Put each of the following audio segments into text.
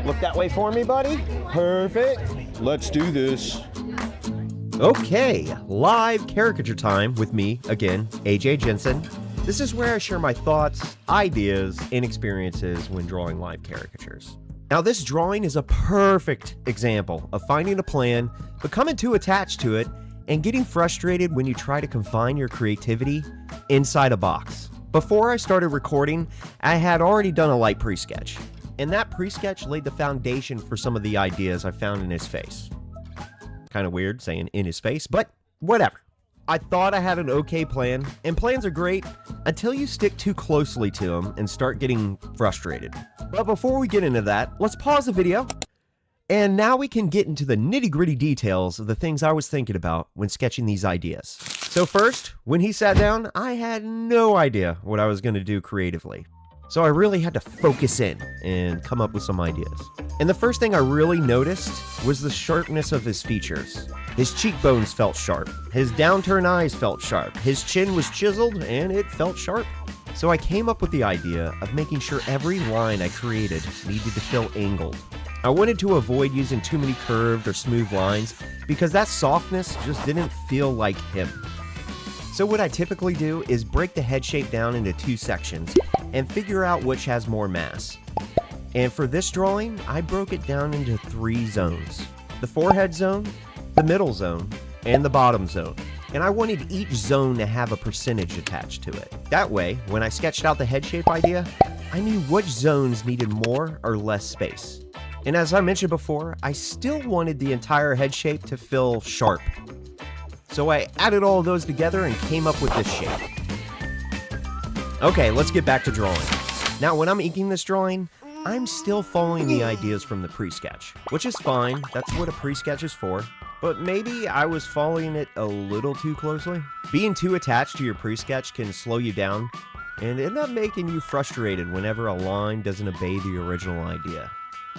Look that way for me, buddy. Perfect. Let's do this. Okay, live caricature time with me, again, AJ Jensen. This is where I share my thoughts, ideas, and experiences when drawing live caricatures. Now, this drawing is a perfect example of finding a plan, becoming too attached to it, and getting frustrated when you try to confine your creativity inside a box. Before I started recording, I had already done a light pre-sketch, and that pre-sketch laid the foundation for some of the ideas I found in his face. Kind of weird saying in his face, but whatever. I thought I had an okay plan, and plans are great until you stick too closely to them and start getting frustrated. But before we get into that, let's pause the video, and now we can get into the nitty-gritty details of the things I was thinking about when sketching these ideas. So first, when he sat down, I had no idea what I was going to do creatively. So I really had to focus in and come up with some ideas. And the first thing I really noticed was the sharpness of his features. His cheekbones felt sharp, his downturned eyes felt sharp, his chin was chiseled and it felt sharp. So I came up with the idea of making sure every line I created needed to feel angled. I wanted to avoid using too many curved or smooth lines because that softness just didn't feel like him. So what I typically do is break the head shape down into two sections and figure out which has more mass. And for this drawing, I broke it down into 3 zones: the forehead zone, the middle zone, and the bottom zone. And I wanted each zone to have a percentage attached to it. That way, when I sketched out the head shape idea, I knew which zones needed more or less space. And as I mentioned before, I still wanted the entire head shape to feel sharp. So I added all of those together and came up with this shape. Okay, let's get back to drawing. Now, when I'm inking this drawing, I'm still following the ideas from the pre-sketch, which is fine. That's what a pre-sketch is for. But maybe I was following it a little too closely. Being too attached to your pre-sketch can slow you down and end up making you frustrated whenever a line doesn't obey the original idea.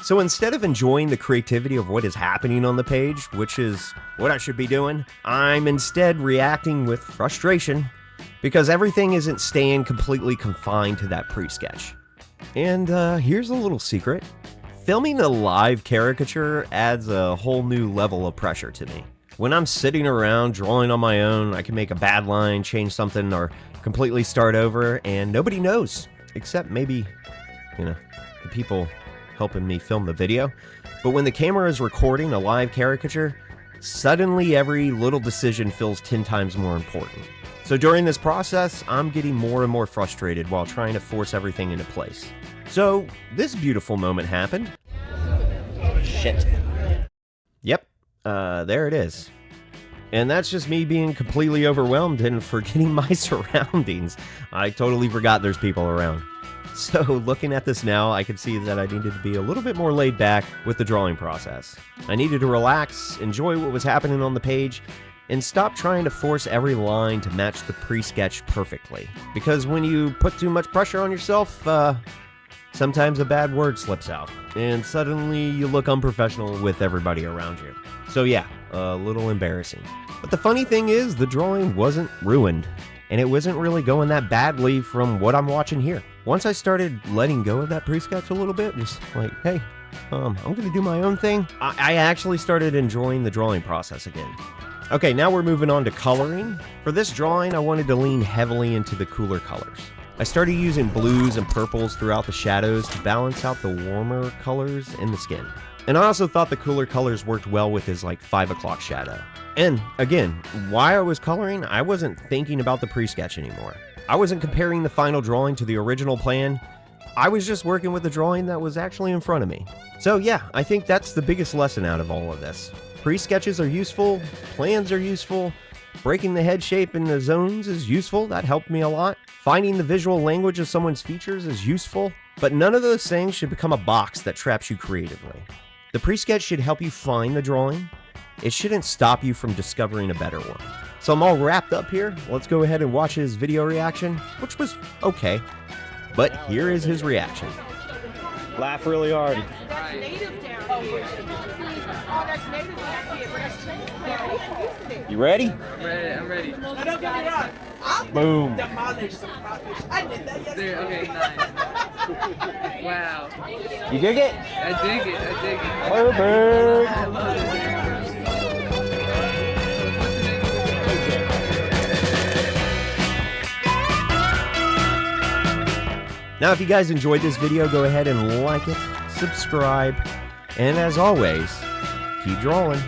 So instead of enjoying the creativity of what is happening on the page, which is what I should be doing, I'm instead reacting with frustration because everything isn't staying completely confined to that pre-sketch. And here's a little secret. Filming a live caricature adds a whole new level of pressure to me. When I'm sitting around drawing on my own, I can make a bad line, change something, or completely start over, and nobody knows, except maybe, the people helping me film the video. But when the camera is recording a live caricature, suddenly every little decision feels 10 times more important. So during this process, I'm getting more and more frustrated while trying to force everything into place. So this beautiful moment happened. Shit. Yep, there it is. And that's just me being completely overwhelmed and forgetting my surroundings. I totally forgot there's people around. So looking at this now, I can see that I needed to be a little bit more laid back with the drawing process. I needed to relax, enjoy what was happening on the page, and stop trying to force every line to match the pre-sketch perfectly. Because when you put too much pressure on yourself, sometimes a bad word slips out, and suddenly you look unprofessional with everybody around you. So yeah, a little embarrassing. But the funny thing is, the drawing wasn't ruined, and it wasn't really going that badly from what I'm watching here. Once I started letting go of that pre-sketch a little bit, just like, hey, I'm gonna do my own thing, I actually started enjoying the drawing process again. Okay, now we're moving on to coloring. For this drawing, I wanted to lean heavily into the cooler colors. I started using blues and purples throughout the shadows to balance out the warmer colors in the skin. And I also thought the cooler colors worked well with his 5 o'clock shadow. And again, while I was coloring, I wasn't thinking about the pre-sketch anymore. I wasn't comparing the final drawing to the original plan. I was just working with the drawing that was actually in front of me. So yeah, I think that's the biggest lesson out of all of this. Pre-sketches are useful, plans are useful, breaking the head shape in the zones is useful, that helped me a lot. Finding the visual language of someone's features is useful, but none of those things should become a box that traps you creatively. The pre-sketch should help you find the drawing. It shouldn't stop you from discovering a better one. So I'm all wrapped up here. Let's go ahead and watch his video reaction, which was okay. But here is his reaction. Laugh really hard. That's native down here. Oh, that's native down here. But that's native. You ready? I'm ready. No, don't get me wrong. Boom. Demolished. I did that yesterday. Okay, nice. Wow. You dig it? I dig it. I dig it. Perfect. I love it. Now, if you guys enjoyed this video, go ahead and like it, subscribe, and as always, keep drawing.